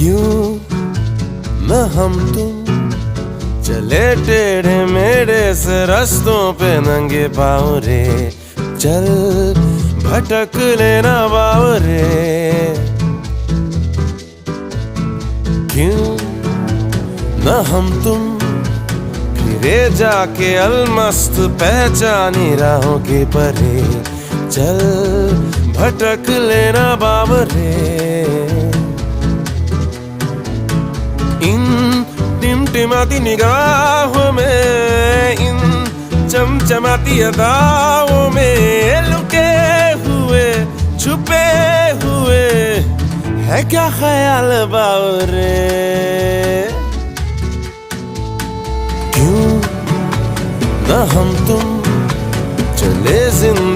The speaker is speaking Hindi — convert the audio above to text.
क्यों न हम तुम चले टेढ़े मेढ़े से रास्तों पे नंगे पाँव रे, चल भटक लेना बाव रे। क्यों न हम तुम फिरे जाके अलमस्त पहचानी राहों के परे, चल भटक लेना बाव रे। इन टिमटिमाती निगाहों में, इन चमचमाती अदाओं में लुके हुए छुपे हुए है क्या ख्याल बावरे। क्यों न हम तुम चले जिंदगी